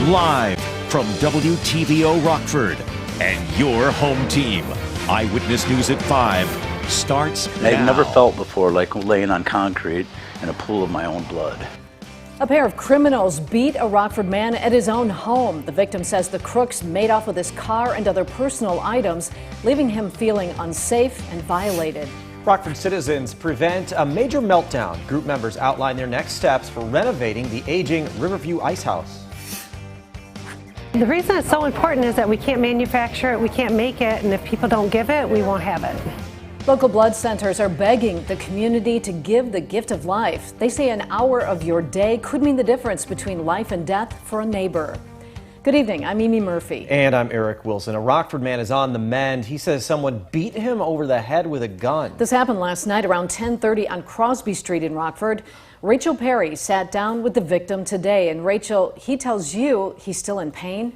Live from WTVO Rockford and your home team. Eyewitness News at 5 starts now. I've never felt before like laying on concrete in a pool of my own blood. A pair of criminals beat a Rockford man at his own home. The victim says the crooks made off with his car and other personal items, leaving him feeling unsafe and violated. Rockford citizens prevent a major meltdown. Group members outline their next steps for renovating the aging Riverview Ice House. The reason it's so important is that we can't manufacture it, we can't make it, and if people don't give it, we won't have it. Local blood centers are begging the community to give the gift of life. They say an hour of your day could mean the difference between life and death for a neighbor. Good evening, I'm Mimi Murphy. And I'm Eric Wilson. A Rockford man is on the mend. He says someone beat him over the head with a gun. This happened last night around 10:30 on Crosby Street in Rockford. Rachel Perry sat down with the victim today. And Rachel, he tells you he's still in pain?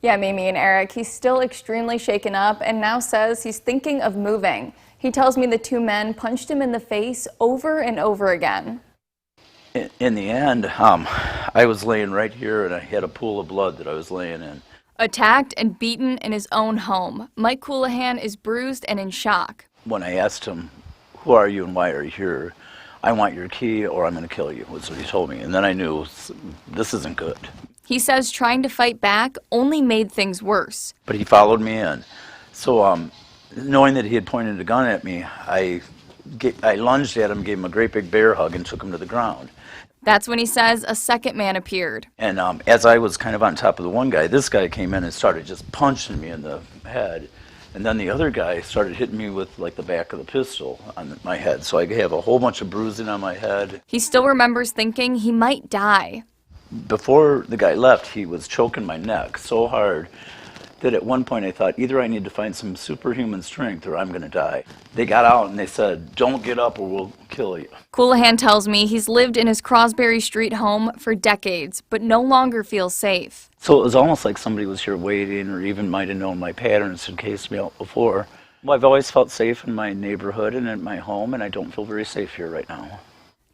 Yeah, Mimi and Eric, he's still extremely shaken up and now says he's thinking of moving. He tells me the two men punched him in the face over and over again. In the end, I was laying right here and I had a pool of blood that I was laying in. Attacked and beaten in his own home. Mike Coulihan is bruised and in shock. When I asked him, who are you and why are you here? I want your key or I'm going to kill you, was what he told me. And then I knew this isn't good. He says trying to fight back only made things worse. But he followed me in. So knowing that he had pointed a gun at me, I lunged at him, gave him a great big bear hug and took him to the ground. That's when he says a second man appeared. And as I was kind of on top of the one guy, this guy came in and started just punching me in the head. And then the other guy started hitting me with like the back of the pistol on my head. So I have a whole bunch of bruising on my head. He still remembers thinking he might die. Before the guy left, he was choking my neck so hard that at one point I thought either I need to find some superhuman strength or I'm going to die. They got out and they said, don't get up or we'll kill you. Coulihan tells me he's lived in his Crosby Street home for decades, but no longer feels safe. So it was almost like somebody was here waiting or even might have known my patterns and cased me out before. Well, I've always felt safe in my neighborhood and in my home, and I don't feel very safe here right now.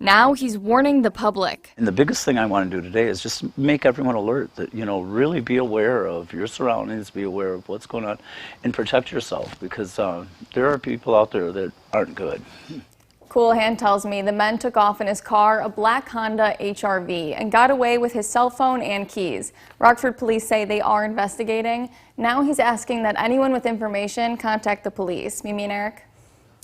Now he's warning the public. And the biggest thing I want to do today is just make everyone alert that, really be aware of your surroundings, be aware of what's going on, and protect yourself because there are people out there that aren't good. Coulihan tells me the men took off in his car, a black Honda HR-V, and got away with his cell phone and keys. Rockford police say they are investigating. Now he's asking that anyone with information contact the police. Mimi and Eric.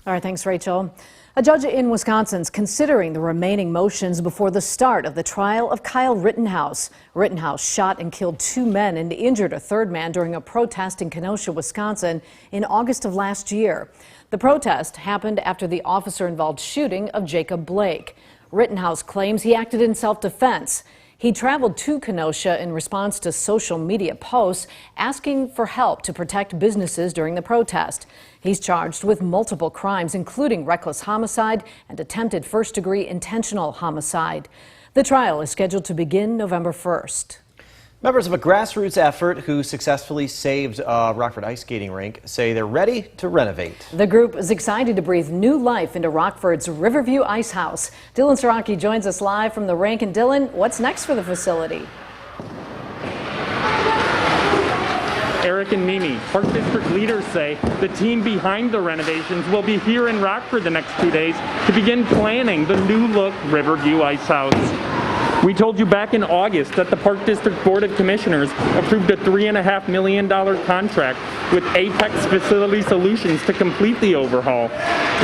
All right, thanks, Rachel. A judge in Wisconsin is considering the remaining motions before the start of the trial of Kyle Rittenhouse. Rittenhouse shot and killed 2 men and injured a third man during a protest in Kenosha, Wisconsin in August of last year. The protest happened after the officer-involved shooting of Jacob Blake. Rittenhouse claims he acted in self-defense. He traveled to Kenosha in response to social media posts asking for help to protect businesses during the protest. He's charged with multiple crimes, including reckless homicide and attempted first-degree intentional homicide. The trial is scheduled to begin November 1st. Members of a grassroots effort who successfully saved a Rockford ice skating rink say they're ready to renovate. The group is excited to breathe new life into Rockford's Riverview Ice House. Dylan Saraki joins us live from the rink. And Dylan, what's next for the facility? Eric and Mimi, Park District leaders say the team behind the renovations will be here in Rockford the next 2 days to begin planning the new look Riverview Ice House. We told you back in August that the Park District Board of Commissioners approved a $3.5 million contract with Apex Facility Solutions to complete the overhaul.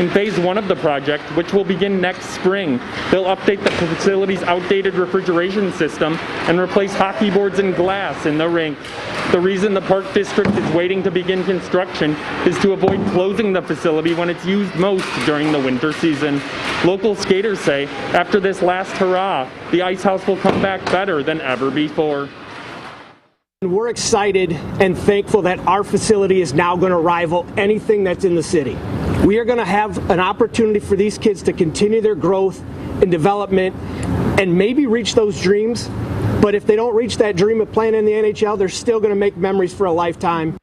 In phase 1 of the project, which will begin next spring, they'll update the facility's outdated refrigeration system and replace hockey boards and glass in the rink. The reason the Park District is waiting to begin construction is to avoid closing the facility when it's used most during the winter season. Local skaters say after this last hurrah, the ice house will come back better than ever before. We're excited and thankful that our facility is now going to rival anything that's in the city. We are going to have an opportunity for these kids to continue their growth and development and maybe reach those dreams. But if they don't reach that dream of playing in the NHL, they're still going to make memories for a lifetime.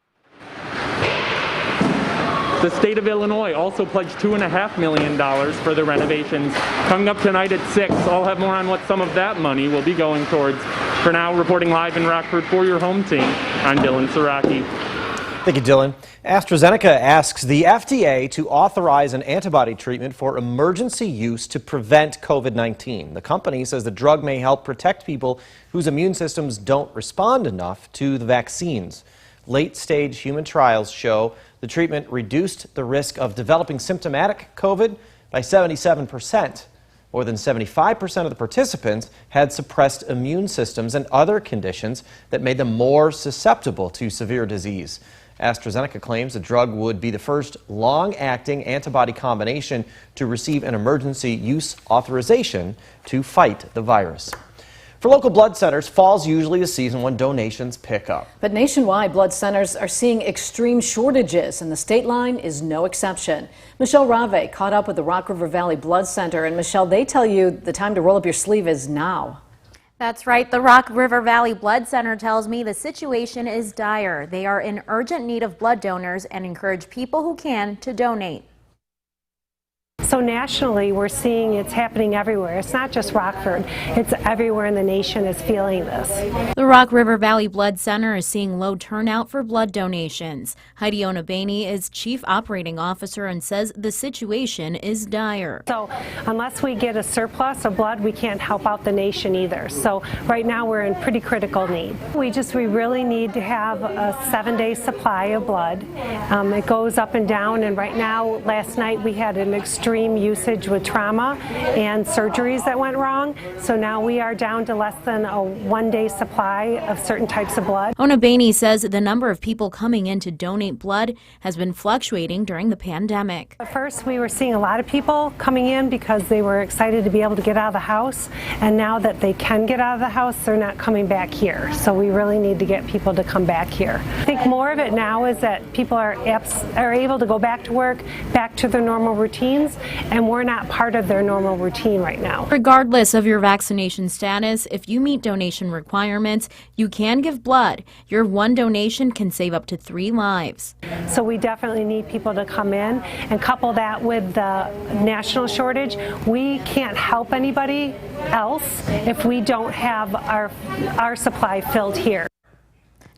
The state of Illinois also pledged $2.5 million for the renovations. Coming up tonight at 6, I'll have more on what some of that money will be going towards. For now, reporting live in Rockford for your home team, I'm Dylan Saraki. Thank you, Dylan. AstraZeneca asks the FDA to authorize an antibody treatment for emergency use to prevent COVID-19. The company says the drug may help protect people whose immune systems don't respond enough to the vaccines. Late-stage human trials show the treatment reduced the risk of developing symptomatic COVID by 77%. More than 75% of the participants had suppressed immune systems and other conditions that made them more susceptible to severe disease. AstraZeneca claims the drug would be the first long-acting antibody combination to receive an emergency use authorization to fight the virus. For local blood centers, fall's usually a season when donations pick up. But nationwide, blood centers are seeing extreme shortages, and the state line is no exception. Michelle Rave caught up with the Rock River Valley Blood Center, and Michelle, they tell you the time to roll up your sleeve is now. That's right. The Rock River Valley Blood Center tells me the situation is dire. They are in urgent need of blood donors and encourage people who can to donate. So nationally, we're seeing it's happening everywhere. It's not just Rockford. It's everywhere in the nation is feeling this. The Rock River Valley Blood Center is seeing low turnout for blood donations. Heidi Onabaney is Chief Operating Officer and says the situation is dire. So unless we get a surplus of blood, we can't help out the nation either. So right now we're in pretty critical need. We really need to have a 7-day supply of blood. It goes up and down, and right now, last night we had an extreme usage with trauma and surgeries that went wrong. So now we are down to less than a 1-day supply of certain types of blood. Onabaney says the number of people coming in to donate blood has been fluctuating during the pandemic. At first, we were seeing a lot of people coming in because they were excited to be able to get out of the house. And now that they can get out of the house, they're not coming back here. So we really need to get people to come back here. I think more of it now is that people are able to go back to work, back to their normal routines, and we're not part of their normal routine right now. Regardless of your vaccination status, if you meet donation requirements, you can give blood. Your one donation can save up to 3 lives. So we definitely need people to come in, and couple that with the national shortage. We can't help anybody else if we don't have our supply filled here.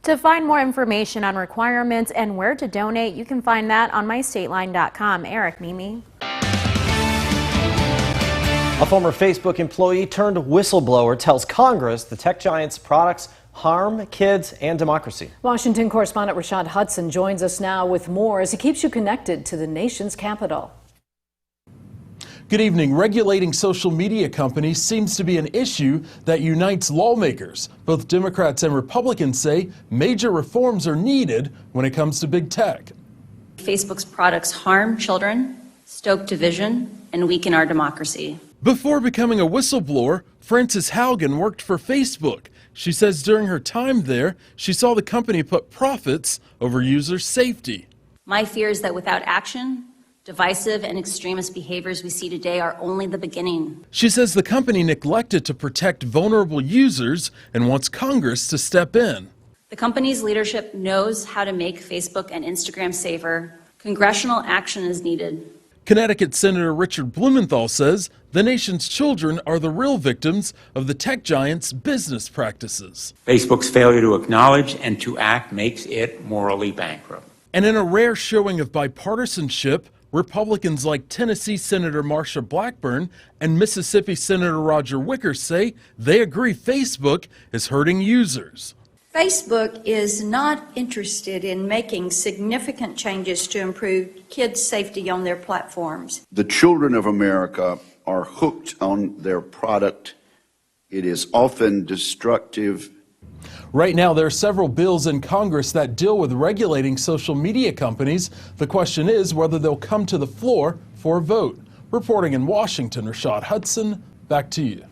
To find more information on requirements and where to donate, you can find that on mystateline.com. Eric, Mimi. A former Facebook employee turned whistleblower tells Congress the tech giant's products harm kids and democracy. Washington correspondent Rashad Hudson joins us now with more as he keeps you connected to the nation's capital. Good evening. Regulating social media companies seems to be an issue that unites lawmakers. Both Democrats and Republicans say major reforms are needed when it comes to big tech. Facebook's products harm children, stoke division, and weaken our democracy. Before becoming a whistleblower, Frances Haugen worked for Facebook. She says during her time there, she saw the company put profits over user safety. My fear is that without action, divisive and extremist behaviors we see today are only the beginning. She says the company neglected to protect vulnerable users and wants Congress to step in. The company's leadership knows how to make Facebook and Instagram safer. Congressional action is needed. Connecticut Senator Richard Blumenthal says the nation's children are the real victims of the tech giant's business practices. Facebook's failure to acknowledge and to act makes it morally bankrupt. And in a rare showing of bipartisanship, Republicans like Tennessee Senator Marsha Blackburn and Mississippi Senator Roger Wicker say they agree Facebook is hurting users. Facebook is not interested in making significant changes to improve kids' safety on their platforms. The children of America are hooked on their product. It is often destructive. Right now, there are several bills in Congress that deal with regulating social media companies. The question is whether they'll come to the floor for a vote. Reporting in Washington, Rashad Hudson, back to you.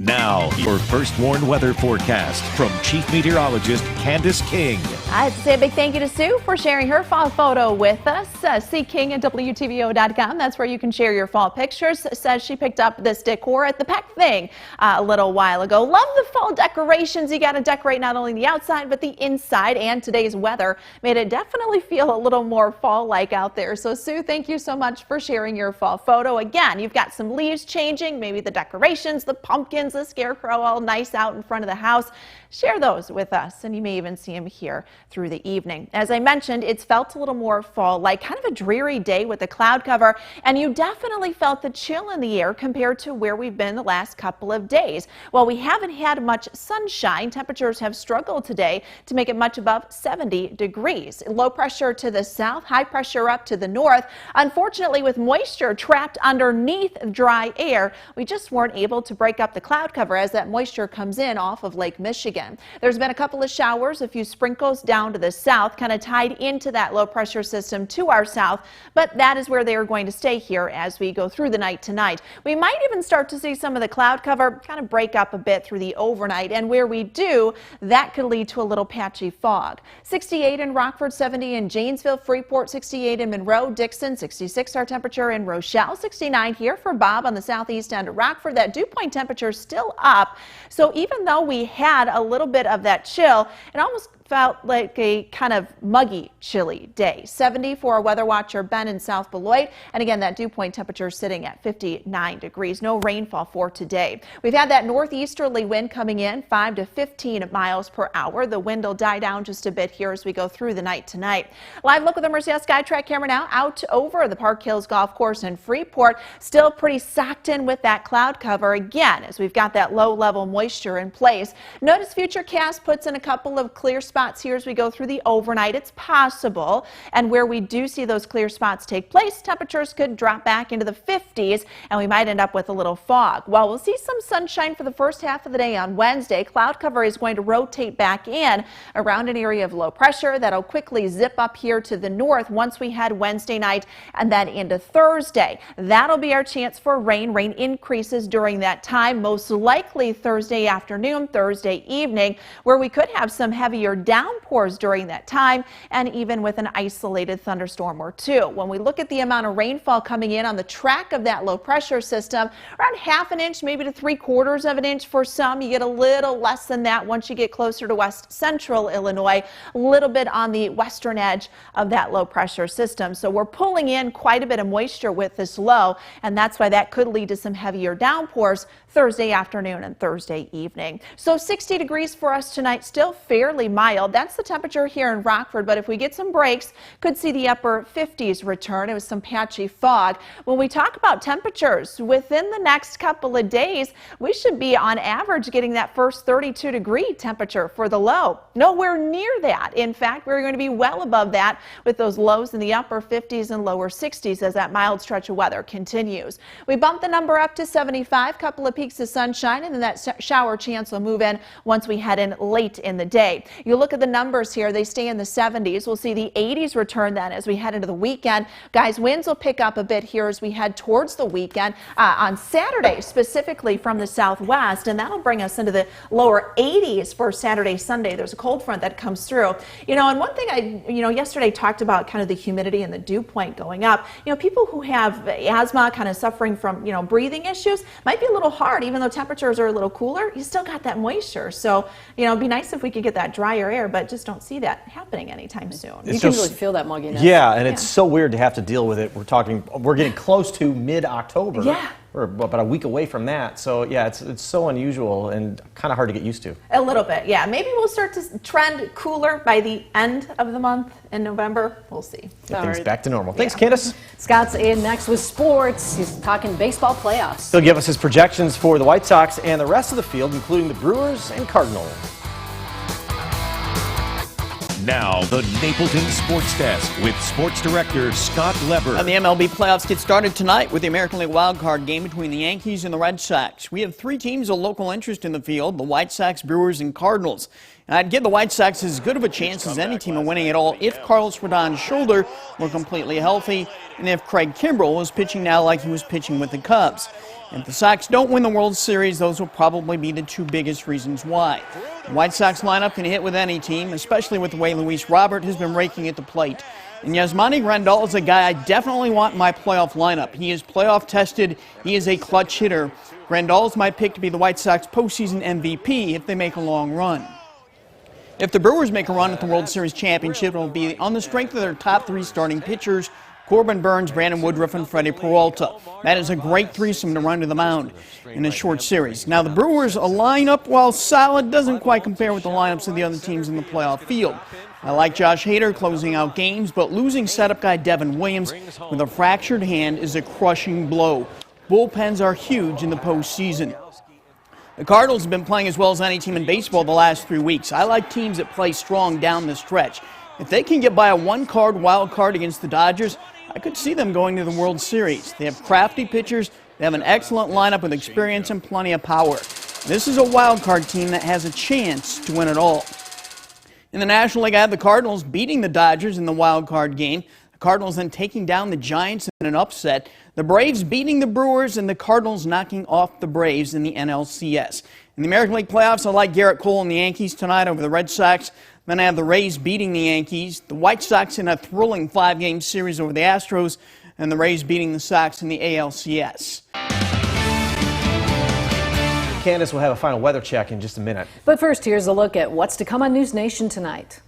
Now, your first warned weather forecast from Chief Meteorologist Candace King. I have to say a big thank you to Sue for sharing her fall photo with us. See King at WTVO.com. That's where you can share your fall pictures. Says she picked up this decor at the Peck Thing a little while ago. Love the fall decorations. You got to decorate not only the outside but the inside, and today's weather made it definitely feel a little more fall-like out there. So Sue, thank you so much for sharing your fall photo. Again, you've got some leaves changing, maybe the decorations, the pumpkins, the scarecrow all nice out in front of the house. Share those with us, and you may even see them here through the evening. As I mentioned, it's felt a little more fall-like, kind of a dreary day with the cloud cover, and you definitely felt the chill in the air compared to where we've been the last couple of days. While we haven't had much sunshine, temperatures have struggled today to make it much above 70 degrees. Low pressure to the south, high pressure up to the north. Unfortunately, with moisture trapped underneath dry air, we just weren't able to break up the cloud cover as that moisture comes in off of Lake Michigan. There's been a couple of showers, a few sprinkles down to the south, kind of tied into that low pressure system to our south, but that is where they are going to stay here as we go through the night tonight. We might even start to see some of the cloud cover kind of break up a bit through the overnight, and where we do, that could lead to a little patchy fog. 68 in Rockford, 70 in Janesville, Freeport, 68 in Monroe, Dixon, 66 our temperature in Rochelle, 69 here for Bob on the southeast end of Rockford. That dew point temperature is still up, so even though we had a little bit of that chill, it almost felt like a kind of muggy, chilly day. 70 for our weather watcher Ben in South Beloit, and again that dew point temperature sitting at 59 degrees. No rainfall for today. We've had that northeasterly wind coming in 5 to 15 miles per hour. The wind will die down just a bit here as we go through the night tonight. Live look with the Mercia SkyTrack camera now out over the Park Hills Golf Course in Freeport. Still pretty socked in with that cloud cover again as we've got that low level moisture in place. Notice Futurecast puts in a couple of clear spots here as we go through the overnight. It's possible, and where we do see those clear spots take place, temperatures could drop back into the 50s, and we might end up with a little fog. While we'll see some sunshine for the first half of the day on Wednesday, cloud cover is going to rotate back in around an area of low pressure that'll quickly zip up here to the north once we head Wednesday night and then into Thursday. That'll be our chance for rain. Rain increases during that time, most likely Thursday afternoon, Thursday evening, where we could have some heavier downpours during that time, and even with an isolated thunderstorm or two. When we look at the amount of rainfall coming in on the track of that low pressure system, around ½ an inch, maybe to 3/4 of an inch for some. You get a little less than that once you get closer to west central Illinois, a little bit on the western edge of that low pressure system. So we're pulling in quite a bit of moisture with this low, and that's why that could lead to some heavier downpours Thursday afternoon and Thursday evening. So 60 degrees for us tonight, still fairly mild. That's the temperature here in Rockford, but if we get some breaks, could see the upper 50s return. It was some patchy fog. When we talk about temperatures, within the next couple of days, we should be on average getting that first 32-degree temperature for the low. Nowhere near that. In fact, we're going to be well above that with those lows in the upper 50s and lower 60s as that mild stretch of weather continues. We bumped the number up to 75, couple of peaks of sunshine, and then that shower chance will move in once we head in late in the day. You look at the numbers here, they stay in the 70s. We'll see the 80s return then as we head into the weekend. Guys, winds will pick up a bit here as we head towards the weekend on Saturday, specifically from the southwest, and that'll bring us into the lower 80s for Saturday, Sunday. There's a cold front that comes through. And one thing I, yesterday talked about kind of the humidity and the dew point going up. People who have asthma, kind of suffering from, breathing issues, might be a little hard. Even though temperatures are a little cooler, you still got that moisture. So, it'd be nice if we could get that drier air, but just don't see that happening anytime soon. You can really feel that mugginess. Yeah, and it's so weird to have to deal with it. We're getting close to mid-October. Yeah. We're about a week away from that. So, yeah, it's so unusual and kind of hard to get used to. A little bit, yeah. Maybe we'll start to trend cooler by the end of the month in November. We'll see. Get things back to normal. Thanks, Candace. Scott's in next with sports. He's talking baseball playoffs. He'll give us his projections for the White Sox and the rest of the field, including the Brewers and Cardinals. Now, the Napleton Sports Desk with Sports Director Scott Leber. And the MLB playoffs get started tonight with the American League wildcard game between the Yankees and the Red Sox. We have 3 teams of local interest in the field, the White Sox, Brewers, and Cardinals. And I'd give the White Sox as good of a chance as any team of winning it all if Carlos Rodon's shoulder were completely healthy and if Craig Kimbrell was pitching now like he was pitching with the Cubs. If the Sox don't win the World Series, those will probably be the two biggest reasons why. The White Sox lineup can hit with any team, especially with the way Luis Robert has been raking at the plate. And Yasmani Grandal is a guy I definitely want in my playoff lineup. He is playoff tested. He is a clutch hitter. Grandal is my pick to be the White Sox postseason MVP if they make a long run. If the Brewers make a run at the World Series championship, it will be on the strength of their top three starting pitchers, Corbin Burns, Brandon Woodruff, and Freddie Peralta. That is a great threesome to run to the mound in a short series. Now, the Brewers' lineup, while solid, doesn't quite compare with the lineups of the other teams in the playoff field. I like Josh Hader closing out games, but losing setup guy Devin Williams with a fractured hand is a crushing blow. Bullpens are huge in the postseason. The Cardinals have been playing as well as any team in baseball the last 3 weeks. I like teams that play strong down the stretch. If they can get by a one-card wild card against the Dodgers, I could see them going to the World Series. They have crafty pitchers, they have an excellent lineup with experience and plenty of power. This is a wild card team that has a chance to win it all. In the National League, I have the Cardinals beating the Dodgers in the wild card game. The Cardinals then taking down the Giants in an upset. The Braves beating the Brewers and the Cardinals knocking off the Braves in the NLCS. In the American League playoffs, I like Garrett Cole and the Yankees tonight over the Red Sox. Then I have the Rays beating the Yankees, the White Sox in a thrilling 5-game series over the Astros, and the Rays beating the Sox in the ALCS. Candace will have a final weather check in just a minute. But first, here's a look at what's to come on News Nation tonight.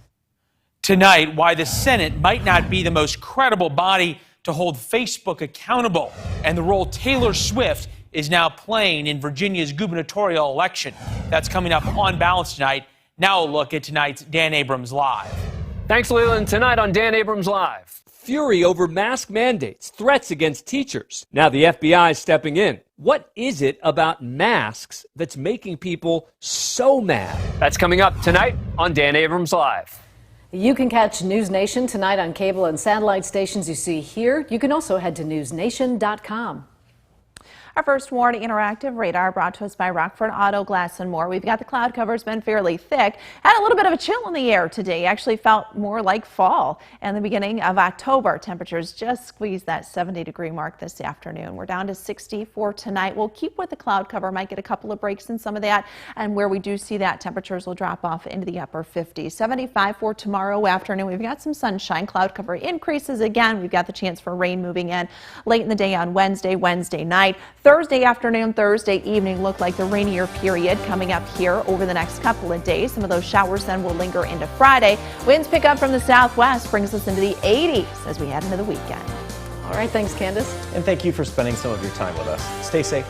Tonight, why the Senate might not be the most credible body to hold Facebook accountable, and the role Taylor Swift is now playing in Virginia's gubernatorial election. That's coming up on Balance tonight. Now a look at tonight's Dan Abrams Live. Thanks, Leland. Tonight on Dan Abrams Live. Fury over mask mandates, threats against teachers. Now the FBI is stepping in. What is it about masks that's making people so mad? That's coming up tonight on Dan Abrams Live. You can catch News Nation tonight on cable and satellite stations you see here. You can also head to newsnation.com. Our first warning interactive radar brought to us by Rockford Auto Glass and More. We've got the cloud cover's been fairly thick. Had a little bit of a chill in the air today. Actually felt more like fall and the beginning of October. Temperatures just squeezed that 70-degree mark this afternoon. We're down to 60 for tonight. We'll keep with the cloud cover. Might get a couple of breaks in some of that. And where we do see that, temperatures will drop off into the upper 50s. 75 for tomorrow afternoon. We've got some sunshine. Cloud cover increases again. We've got the chance for rain moving in late in the day on Wednesday night. Thursday afternoon, Thursday evening look like the rainier period coming up here over the next couple of days. Some of those showers then will linger into Friday. Winds pick up from the southwest, brings us into the 80s as we head into the weekend. All right, thanks, Candace. And thank you for spending some of your time with us. Stay safe.